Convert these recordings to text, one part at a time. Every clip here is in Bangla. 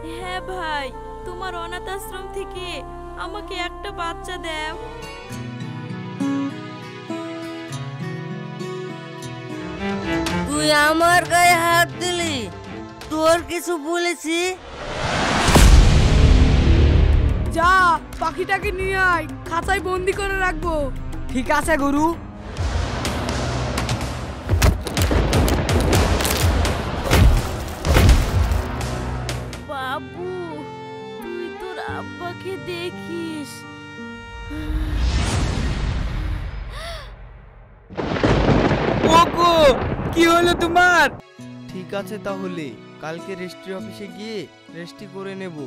হ্যাঁ ভাই, তোমার অনাথ আশ্রম থেকে আমাকে একটা বাচ্চা দাও। তুই আমার গায়ে হাত দিলি, তোর কিছু বলেছি? যা পাখিটাকে নিয়ে আয়, খাঁচায় বন্দি করে রাখবো। ঠিক আছে গুরু। বাবু, তুই তোর আব্বাকে দেখিস। ওগো, কি হলো তোমার? ঠিক আছে, তাহলে কালকে রেজিস্ট্রি অফিসে গিয়ে রেজিস্ট্রি করে নেব।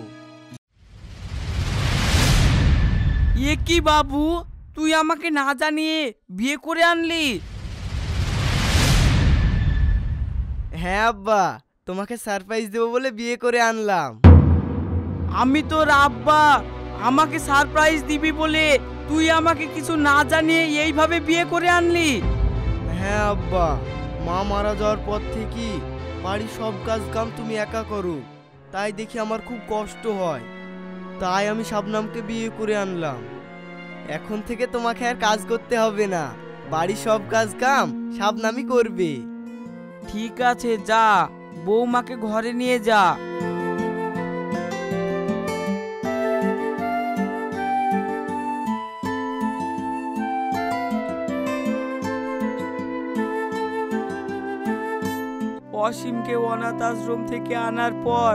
এ কি বাবু, তুই আমাকে না জানিয়ে বিয়ে করে আনলি? হ্যাঁ আব্বা, তোমাকে সারপ্রাইজ দেবো বলে বিয়ে করে আনলাম। আমি তোর আব্বা, আমাকে সারপ্রাইজ দিবি বলে তুই আমাকে কিছু না জানিয়ে এইভাবে বিয়ে করে আনলি? হ্যাঁ আব্বা, মা মারা যাওয়ার পর থেকে বাড়ির সব কাজ কাম তুমি একা করো, তাই দেখি আমার খুব কষ্ট হয়। তাই আমি শাবনামকে বিয়ে করে আনলাম। এখন থেকে তোমাকে আর কাজ করতে হবে না, বাড়ির সব কাজ কাম শাবনামই করবে। ঠিক আছে, যা বৌমাকে ঘরে নিয়ে যা। অসীমকে অনাথ আশ্রম থেকে আনার পর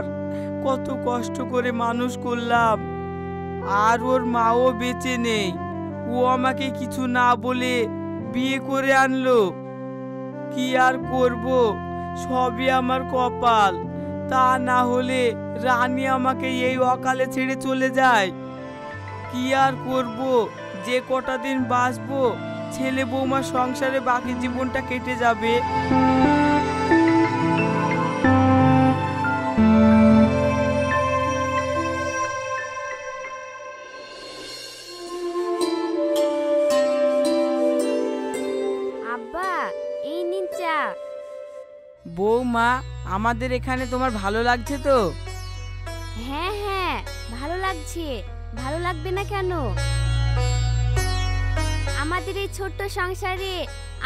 কত কষ্ট করে মানুষ করলাম, আর ওর মাও বেঁচে নেই। ও আমাকে কিছু না বলে বিয়ে করে আনলো। কি আর করব, সবই আমার কপাল। তা না হলে রানী আমাকে এই অকালে ছেড়ে চলে যায়। কি আর করব, যে কটা দিন বাঁচবো ছেলে বৌমা সংসারে বাকি জীবনটা কেটে যাবে। বৌমা, আমাদের এখানে তোমার ভালো লাগছে তো? হ্যাঁ হ্যাঁ, ভালো লাগছে। ভালো লাগবে না কেন? আমাদের এই ছোট্ট সংসারে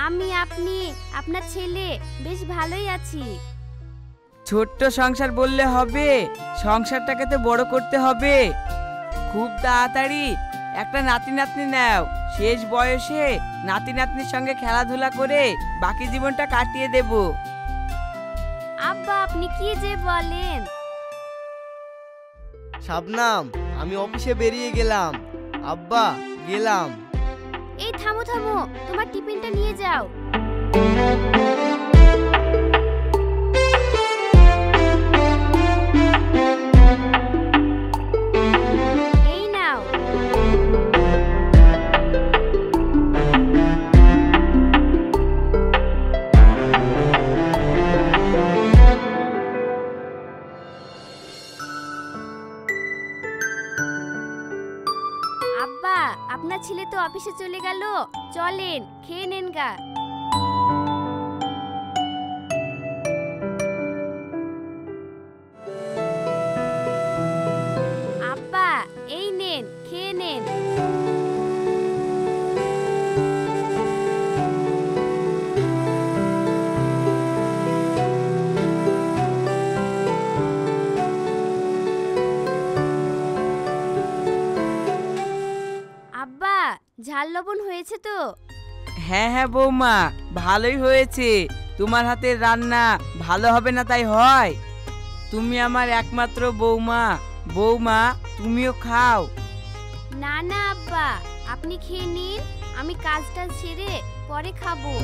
আমি, আপনি, আপনার ছেলে বেশ ভালোই আছি। ছোট্ট সংসার বললে হবে? সংসারটাকে তো বড় করতে হবে। খুব তাড়াতাড়ি একটা নাতি নাতনি নাও। শেষ বয়সে নাতি নাতনির সঙ্গে খেলাধুলা করে বাকি জীবনটা কাটিয়ে দেব। আব্বা, আপনি কি যে বলেন? শাবনাম, আমি অফিসে বেরিয়ে গেলাম। আব্বা, গেলাম। এই থামো থামো, তোমার টিফিনটা নিয়ে যাও। এই নাও। আব্বা, আপনার ছেলে তো অফিসে চলে গেল, চলেন খেয়ে নেন গা। আব্বা, এই নেন, খেয়ে নেন। আব্বা, ঝাল লবণ হয়েছে তো? হ্যাঁ হ্যাঁ বৌমা, ভালোই হয়েছে। তোমার হাতের রান্না ভালো হবে না তাই হয়? তুমি আমার একমাত্র বৌমা। বৌমা, তুমিও খাও। না না আব্বা, আপনি খেয়ে নিন, আমি কাজটা ছেড়ে পরে খাবো।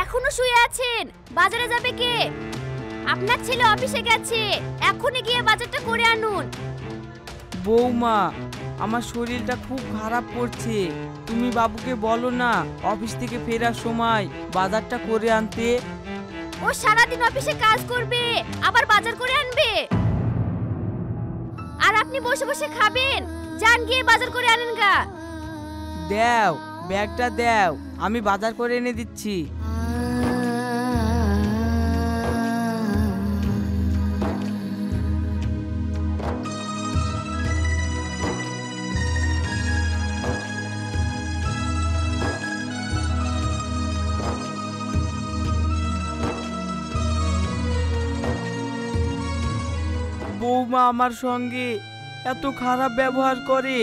এখনো শুয়ে আছেন? বাজারে যাবে কে? আপনার ছেলে অফিসে গেছে, এখনই গিয়ে বাজারটা করে আনুন। বৌমা, আমার শরীরটা খুব খারাপ করছে। তুমি বাবুকে বলো না অফিস থেকে ফেরার সময় বাজারটা করে আনতে। ও সারাদিন অফিসে কাজ করবে, আবার বাজার করে আনবে? আর আপনি বসে বসে খাবেন? যান গিয়ে বাজার করে আনেন গা। দেও, ব্যাগটা দেও, আমি বাজার করে এনে দিচ্ছি। বৌমা আমার সঙ্গে এত খারাপ ব্যবহার করে,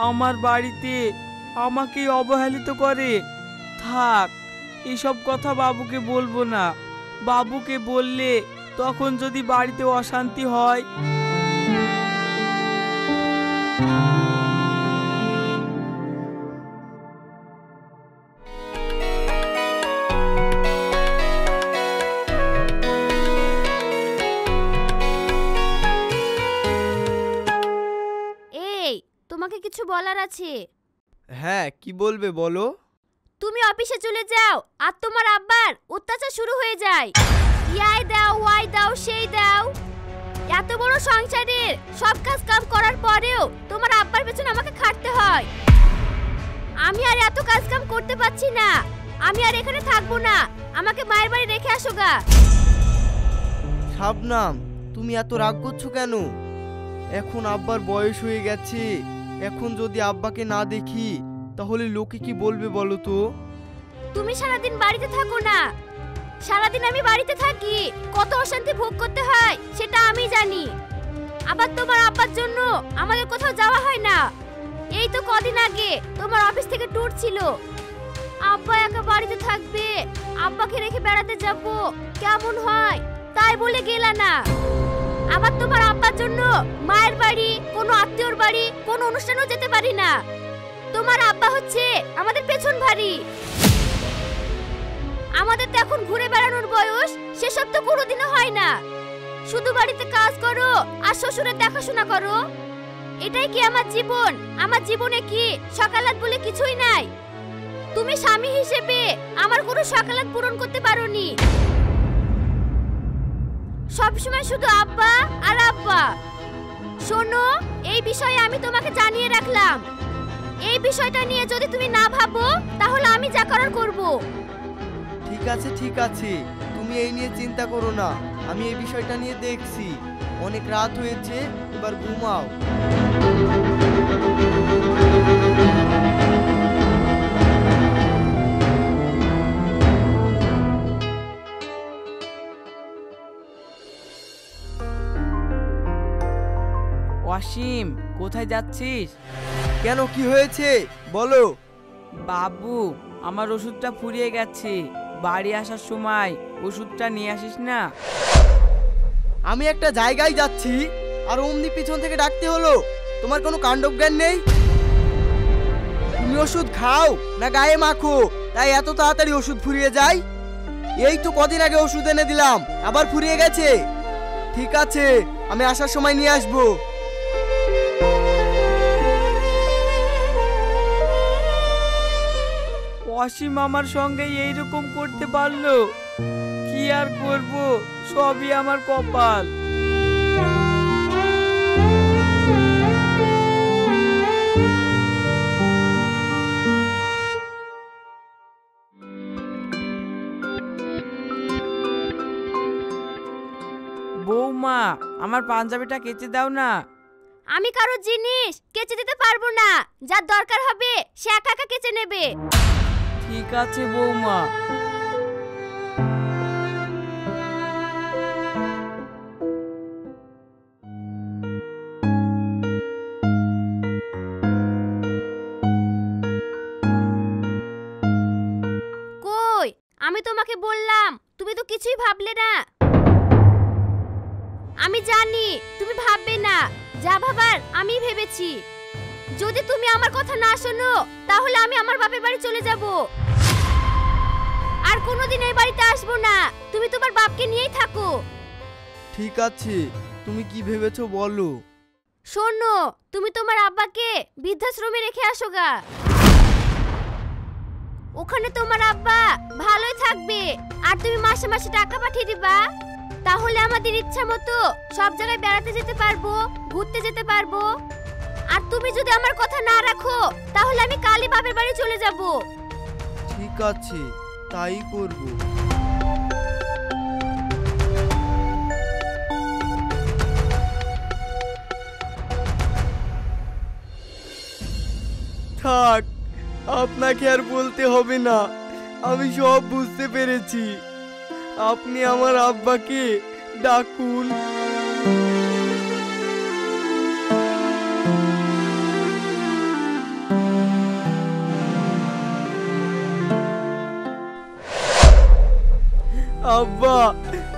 আমার বাড়িতে আমাকে অবহেলিত করে। থাক, এসব কথা বাবুকে বলবো না। বাবুকে বললে তখন যদি বাড়িতে অশান্তি হয়। তোমাকে কিছু বলার আছে। হ্যাঁ, কি বলবে বলো। তুমি অফিসে চলে যাও আর তোমার আব্বার অত্যাচার শুরু হয়ে যায়। ইয়াই দাও, ওয়াই দাও, সেই দাও। এত বড় সংসারের সব কাজ কাম করার পরেও তোমার আব্বার পেছনে আমাকে খাটতে হয়। আমি আর এত কাজ কাম করতে পারছি না। আমি আর এখানে থাকবো না। আমাকে মায়ের বাড়ি রেখে আসো গা। শাবনাম, তুমি এত রাগ করছো কেন? এখন আব্বার বয়স হয়ে গেছে। এখন যদি আব্বাকে না দেখি তাহলে লোকে কি বলবে বলো তো? তুমি সারাদিন বাড়িতে থাকো না। সারাদিন আমি বাড়িতে থাকি, কত অশান্তি ভোগ করতে হয় সেটা আমি জানি। আবার তোমার আব্বার জন্য আমাদের কোথাও যাওয়া হয় না। এই তো কদিন আগে তোমার অফিস থেকে ট্যুর ছিল। আব্বা একা বাড়িতে থাকবে, আব্বাকে রেখে বেড়াতে যাব কেমন হয় তাই বলে গেলা না। আবার তোমার আব্বার জন্য মায়ের বাড়ি, কোনো আত্মীয়র বাড়ি, কোনো অনুষ্ঠানেও যেতে পারি না। তোমার আব্বা হচ্ছে আমাদের পেছন ভারী। আমাদের তো এখন ঘুরে বেড়ানোর বয়স, সেসব তো কোনোদিনও হয় না। শুধু বাড়িতে কাজ করো আর শ্বশুরের দেখাশোনা করো। এটাই কি আমার জীবন? আমার জীবনে কি সকালাত বলে কিছুই নাই? তুমি স্বামী হিসেবে আমার কোনো সকালাত পূরণ করতে পারোনি। সবসময় শুধু আব্বা আর আব্বা। শোনো, এই বিষয়ে আমি তোমাকে জানিয়ে রাখলাম। এই বিষয়টা নিয়ে যদি তুমি না ভাবো তাহলে আমি যা করার করব। ঠিক আছে, ঠিক আছে, তুমি এই নিয়ে চিন্তা করো না। আমি এই বিষয়টা নিয়ে দেখছি। অনেক রাত হয়েছে, এবার ঘুমাও। অসীম, কোথায় যাচ্ছিস? কেন, কি হয়েছে বলো? বাবু, আমার ওষুধটা ফুরিয়ে গেছে। বাড়ি আসার সময় ওষুধটা নিয়ে আসিস না। আমি একটা জায়গায় যাচ্ছি আর অমনি পিছন থেকে ডাকতে হলো। তোমার কোনো কাণ্ডজ্ঞান নেই? তুমি ওষুধ খাও না গায়ে মাখো, তাই এত তাড়াতাড়ি ওষুধ ফুরিয়ে যায়? এই তো কদিন আগে ওষুধ এনে দিলাম, আবার ফুরিয়ে গেছে। ঠিক আছে, আমি আসার সময় নিয়ে আসবো। অসীম আমার সঙ্গে এইরকম করতে পারলো? কি আর করব, সবই আমার কপাল। বৌমা, আমার পাঞ্জাবিটা কেচে দাও না। আমি কারোর জিনিস কেচে দিতে পারবো না। যার দরকার হবে সে একা একা কেচে নেবে। ঠিক আছে বৌমা। কই, আমি তোমাকে বললাম, তুমি তো কিছুই ভাবলে না। আমি জানি তুমি ভাববে না, যা ভাবার আমি ভেবেছি। যদি তুমি আমার কথা না শোনো তাহলে আমি আমার বাপের বাড়ি চলে যাব। আর কোনোদিন এই বাড়িতে আসবো না। তুমি তোমার বাপকে নিয়েই থাকো। ঠিক আছে, তুমি কি ভেবেছো বলো? শোনো, তুমি তোমার আব্বাকে বৃদ্ধাশ্রমে রেখে আসো গা। ওখানে তোমার আব্বা ভালোই থাকবে আর তুমি মাসে মাসে টাকা পাঠিয়ে দিবা। তাহলে আমাদের ইচ্ছা মতো সব জায়গায় বেড়াতে যেতে পারবো, ঘুরতে যেতে পারবো। আর তুমি যদি আমার কথা না রাখো তাহলে আমি কালই বাপের বাড়ি চলে যাব। ঠিক আছে, তাই করব। থাক, আপনাকে আর বলতে হবে না, আমি সব বুঝতে পেরেছি। আপনি আমার আব্বাকে ডাকুন। আব্বা,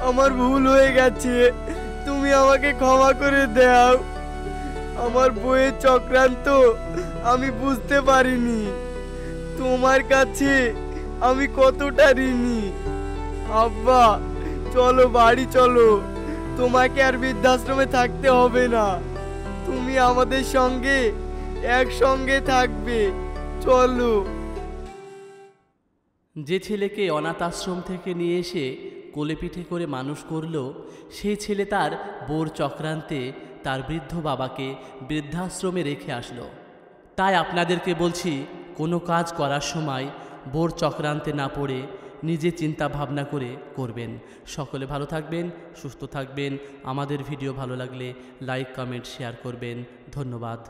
আমার ভুল হয়ে গেছে, তুমি আমাকে ক্ষমা করে দাও। আমার বইয়ের চক্রান্ত আমি বুঝতে পারিনি। তোমার কাছে আমি কতটা ঋণী। আব্বা, চলো বাড়ি চলো, তোমাকে আর বৃদ্ধাশ্রমে থাকতে হবে না, তুমি আমাদের সঙ্গে একসঙ্গে থাকবে। চলো। যে ছেলেকে অনাথ আশ্রম থেকে নিয়ে এসে কোলেপিঠে করে মানুষ করলো, সেই ছেলে তার বোর চক্রান্তে তার বৃদ্ধ বাবাকে বৃদ্ধাশ্রমে রেখে আসলো। তাই আপনাদেরকে বলছি, কোনো কাজ করার সময় বোর চক্রান্তে না পড়ে নিজে চিন্তা ভাবনা করে করবেন। সকলে ভালো থাকবেন, সুস্থ থাকবেন। আমাদের ভিডিও ভালো লাগলে লাইক, কমেন্ট, শেয়ার করবেন। ধন্যবাদ।